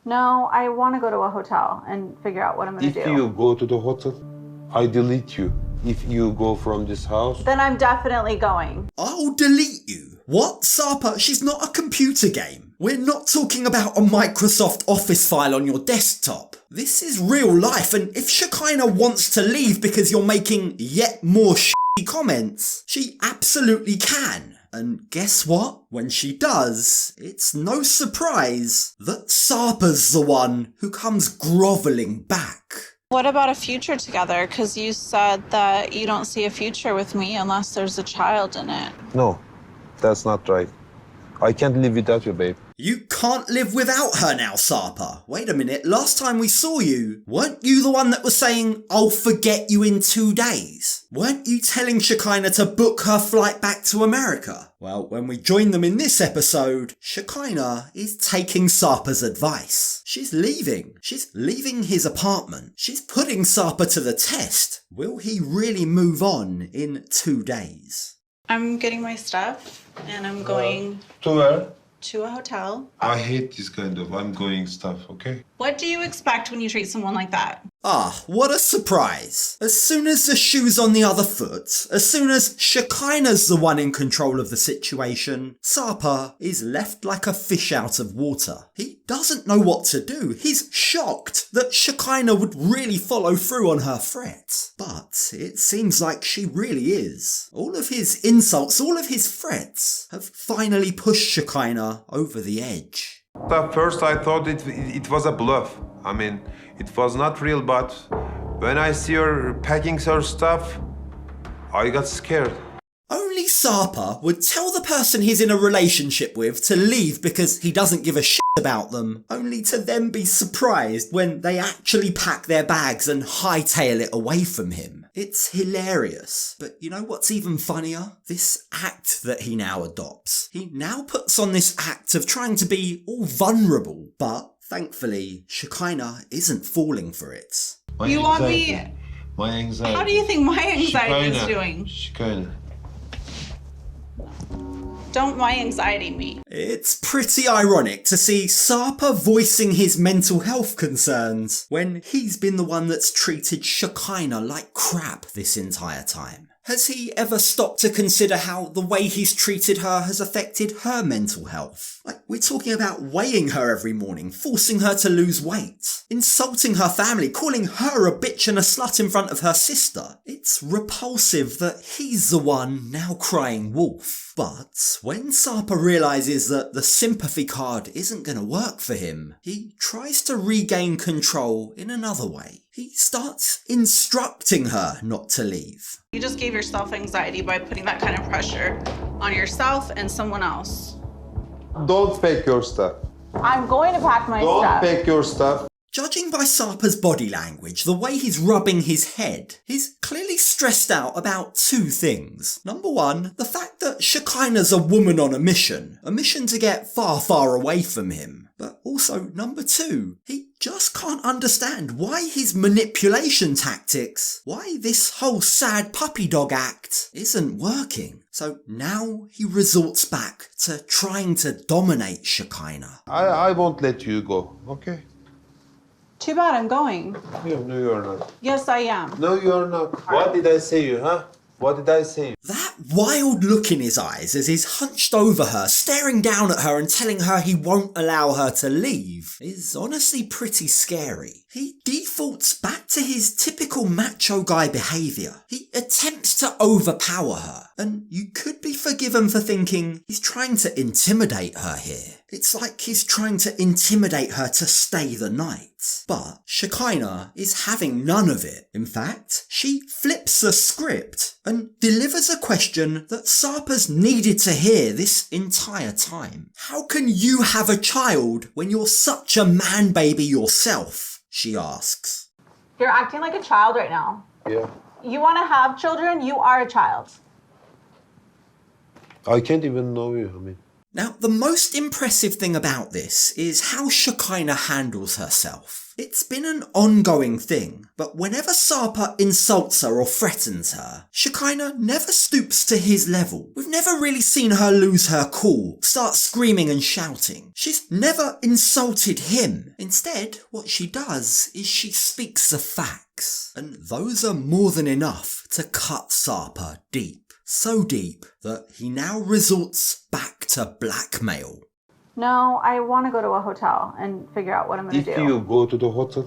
No, I want to go to a hotel and figure out what I'm going to do. If you go to the hotel, I delete you. If you go from this house... Then I'm definitely going. I'll delete you. What? Sarper, she's not a computer game. We're not talking about a Microsoft Office file on your desktop. This is real life, and if Shekinah wants to leave because you're making yet more shitty comments, she absolutely can. And guess what? When she does, it's no surprise that Sarper's the one who comes grovelling back. What about a future together? Because you said that you don't see a future with me unless there's a child in it. No, that's not right. I can't live without you, babe. You can't live without her now, Sarper. Wait a minute, last time we saw you, weren't you the one that was saying, I'll forget you in 2 days? Weren't you telling Shekinah to book her flight back to America? Well, when we join them in this episode, Shekinah is taking Sarper's advice. She's leaving. She's leaving his apartment. She's putting Sarper to the test. Will he really move on in 2 days? I'm getting my stuff and I'm going To where? to a hotel. I hate this kind of I'm going stuff, okay? What do you expect when you treat someone like that? Ah, what a surprise. As soon as the shoe's on the other foot, as soon as Shekinah's the one in control of the situation, Sarper is left like a fish out of water. He doesn't know what to do. He's shocked that Shekinah would really follow through on her threat. But it seems like she really is. All of his insults, all of his threats have finally pushed Shekinah over the edge. At first I thought it was a bluff. I mean, it was not real, but when I see her packing her stuff, I got scared. Only Sarper would tell the person he's in a relationship with to leave because he doesn't give a shit about them, only to then be surprised when they actually pack their bags and hightail it away from him. It's hilarious. But you know what's even funnier? This act that he now adopts. He now puts on this act of trying to be all vulnerable, but thankfully, Shekinah isn't falling for it. You want me... My anxiety. How do you think my anxiety is doing? Shekinah. Don't my anxiety me. It's pretty ironic to see Sarper voicing his mental health concerns when he's been the one that's treated Shekinah like crap this entire time. Has he ever stopped to consider how the way he's treated her has affected her mental health? Like, we're talking about weighing her every morning, forcing her to lose weight, insulting her family, calling her a bitch and a slut in front of her sister. It's repulsive that he's the one now crying wolf. But when Sarper realises that the sympathy card isn't going to work for him, he tries to regain control in another way. He starts instructing her not to leave. You just gave yourself anxiety by putting that kind of pressure on yourself and someone else. Don't pack your stuff. I'm going to pack my Don't stuff. pack your stuff. Judging by Sarper's body language, the way he's rubbing his head, he's clearly stressed out about 2 things. Number one, the fact that Shekinah's a woman on a mission to get far, far away from him. But also, number 2, he just can't understand why his manipulation tactics, why this whole sad puppy dog act isn't working. So now he resorts back to trying to dominate Shekinah. I won't let you go, okay? Too bad, I'm going. No, you're not. Yes, I am. No, you're not. What did I say you, huh? What did I say? That wild look in his eyes as he's hunched over her, staring down at her and telling her he won't allow her to leave is honestly pretty scary. He defaults back to his typical macho guy behaviour. He attempts to overpower her, and you could be forgiven for thinking he's trying to intimidate her here. It's like he's trying to intimidate her to stay the night. But Shekinah is having none of it. In fact, she flips the script and delivers a question that Sarper's needed to hear this entire time. How can you have a child when you're such a man baby yourself? She asks. You're acting like a child right now. Yeah. You want to have children? You are a child. I can't even know you, I mean. Now, the most impressive thing about this is how Shekinah handles herself. It's been an ongoing thing, but whenever Sarper insults her or threatens her, Shekinah never stoops to his level. We've never really seen her lose her cool, start screaming and shouting. She's never insulted him. Instead, what she does is she speaks the facts. And those are more than enough to cut Sarper deep. So deep that he now resorts back to blackmail. No, I want to go to a hotel and figure out what I'm going to If do. you go to the hotel,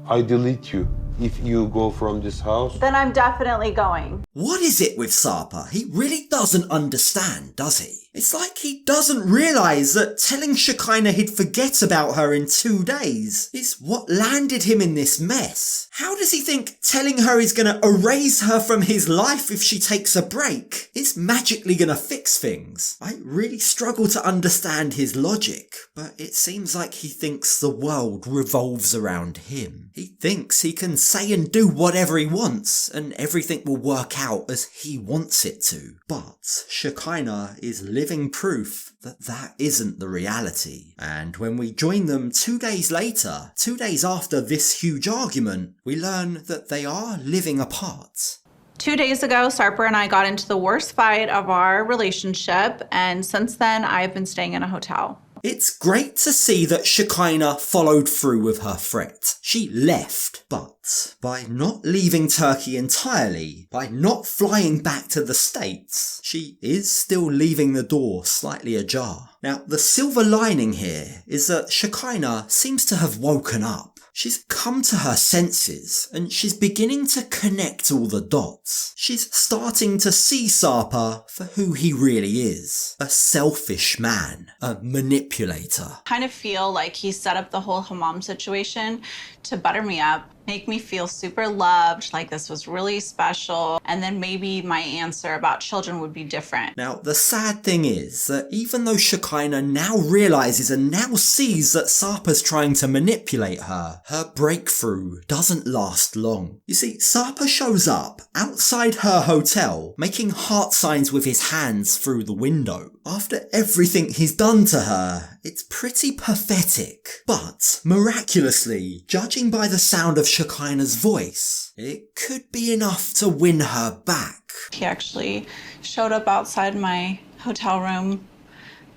I delete you. If you go from this house, Then I'm definitely going. What is it with Sarper? He really doesn't understand, does he? It's like he doesn't realise that telling Shekinah he'd forget about her in 2 days is what landed him in this mess. How does he think telling her he's gonna erase her from his life if she takes a break is magically gonna fix things? I really struggle to understand his logic, but it seems like he thinks the world revolves around him. He thinks he can say and do whatever he wants and everything will work out as he wants it to. But Shekinah is living proof that that isn't the reality. And when we join them 2 days later, 2 days after this huge argument, we learn that they are living apart. 2 days ago, Sarper and I got into the worst fight of our relationship, and since then, I've been staying in a hotel. It's great to see that Shekinah followed through with her threat. She left, but by not leaving Turkey entirely, by not flying back to the States, she is still leaving the door slightly ajar. Now, the silver lining here is that Shekinah seems to have woken up. She's come to her senses and she's beginning to connect all the dots. She's starting to see Sarper for who he really is. A selfish man, a manipulator. Kind of feel like he set up the whole hammam situation to butter me up, make me feel super loved, like this was really special, and then maybe my answer about children would be different. Now, the sad thing is that even though Shekinah now realises and now sees that Sarper's trying to manipulate her, her breakthrough doesn't last long. You see, Sarper shows up outside her hotel, making heart signs with his hands through the window. After everything he's done to her, it's pretty pathetic. But, miraculously, judging by the sound of Shekinah's voice, it could be enough to win her back. He actually showed up outside my hotel room.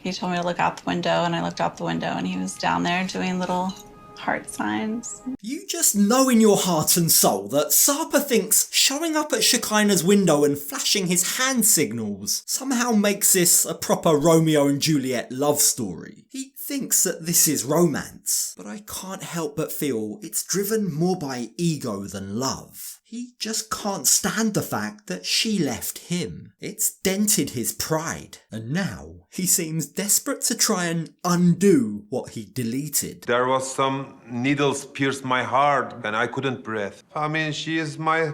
He told me to look out the window, and I looked out the window, and he was down there doing little heart signs. You just know in your heart and soul that Sarper thinks showing up at Shekinah's window and flashing his hand signals somehow makes this a proper Romeo and Juliet love story. He thinks that this is romance, but I can't help but feel it's driven more by ego than love. He just can't stand the fact that she left him. It's dented his pride, and now he seems desperate to try and undo what he deleted. there was some needles pierced my heart and I couldn't breathe. I mean, she is my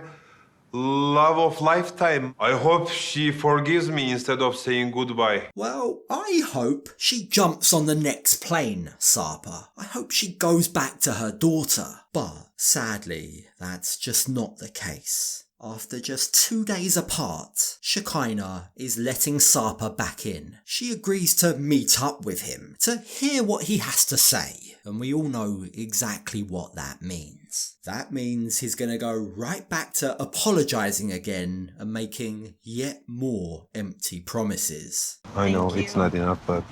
love of lifetime. I hope she forgives me instead of saying goodbye. Well, I hope she jumps on the next plane, Sarper. I hope she goes back to her daughter. But sadly, that's just not the case. After just 2 days apart, Shekinah is letting Sarper back in. She agrees to meet up with him, to hear what he has to say. And we all know exactly what that means. That means he's going to go right back to apologising again and making yet more empty promises. I know Thank it's you. not enough, but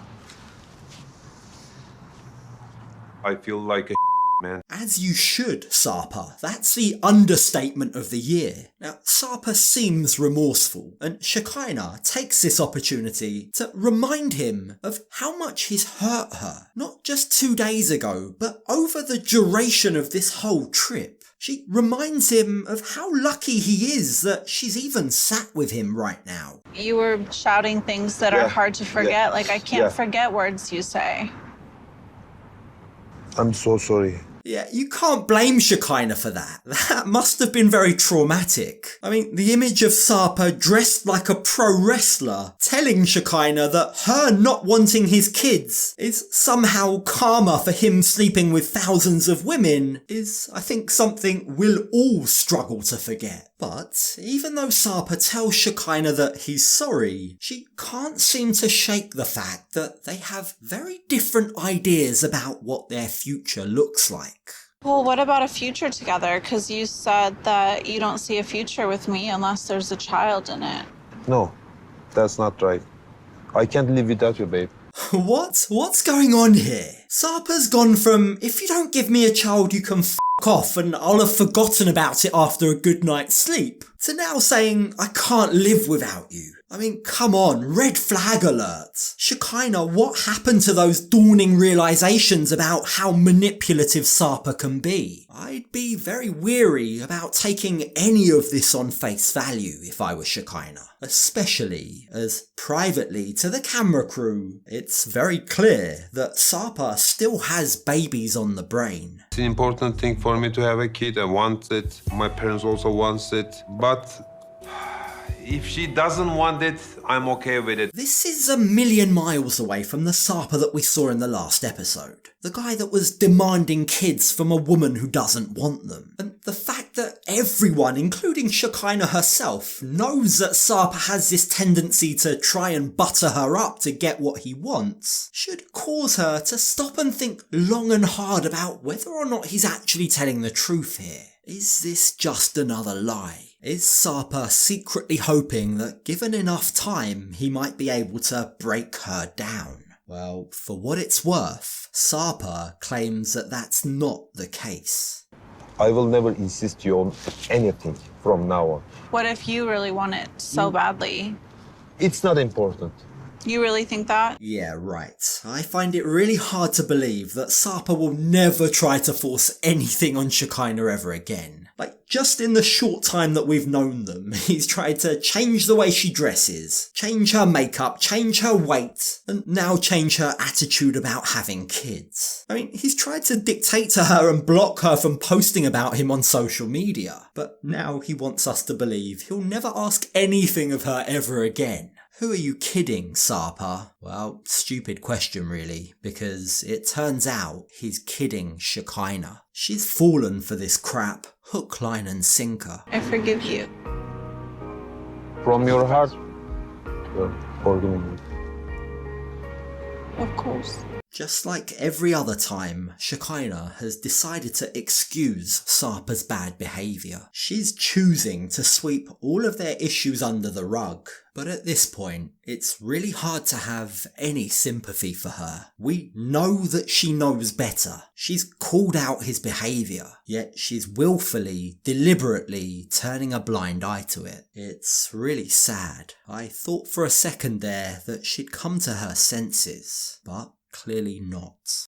I feel like a man. As you should, Sarper. That's the understatement of the year. Now, Sarper seems remorseful, and Shekinah takes this opportunity to remind him of how much he's hurt her. Not just 2 days ago, but over the duration of this whole trip. She reminds him of how lucky he is that she's even sat with him right now. You were shouting things that Yeah, are hard to forget. Like, I can't yeah. forget words you say. I'm so sorry. Yeah, you can't blame Shekinah for that. That must have been very traumatic. I mean, the image of Sarper dressed like a pro wrestler telling Shekinah that her not wanting his kids is somehow karma for him sleeping with thousands of women is, I think, something we'll all struggle to forget. But even though Sarper tells Shekinah that he's sorry, she can't seem to shake the fact that they have very different ideas about what their future looks like. Well, what about a future together? Because you said that you don't see a future with me unless there's a child in it. No, that's not right. I can't live without you, babe. What? What's going on here? Sarper's gone from, if you don't give me a child you can off and I'll have forgotten about it after a good night's sleep, to now saying, I can't live without you. I mean, come on, red flag alert. Shekinah, what happened to those dawning realizations about how manipulative Sarper can be? I'd be very weary about taking any of this on face value if I were Shekinah, especially as privately to the camera crew, it's very clear that Sarper still has babies on the brain. It's an important thing for me to have a kid. I want it. My parents also want it. But if she doesn't want it, I'm okay with it. This is a million miles away from the Sarper that we saw in the last episode. The guy that was demanding kids from a woman who doesn't want them. And the fact that everyone, including Shekinah herself, knows that Sarper has this tendency to try and butter her up to get what he wants, should cause her to stop and think long and hard about whether or not he's actually telling the truth here. Is this just another lie? Is Sarper secretly hoping that given enough time, he might be able to break her down? Well, for what it's worth, Sarper claims that that's not the case. I will never insist you on anything from now on. What if you really want it so badly? It's not important. You really think that? Yeah, right. I find it really hard to believe that Sarper will never try to force anything on Shekinah ever again. Like, just in the short time that we've known them, he's tried to change the way she dresses, change her makeup, change her weight, and now change her attitude about having kids. I mean, he's tried to dictate to her and block her from posting about him on social media, but now he wants us to believe he'll never ask anything of her ever again. Who are you kidding, Sarper? Well, stupid question really, because it turns out he's kidding Shekinah. She's fallen for this crap, hook, line and sinker. I forgive you. From your heart, you're forgiving me. Of course. Just like every other time, Shekinah has decided to excuse Sarper's bad behaviour. She's choosing to sweep all of their issues under the rug. But at this point, it's really hard to have any sympathy for her. We know that she knows better. She's called out his behaviour, yet she's willfully, deliberately turning a blind eye to it. It's really sad. I thought for a second there that she'd come to her senses, but clearly not.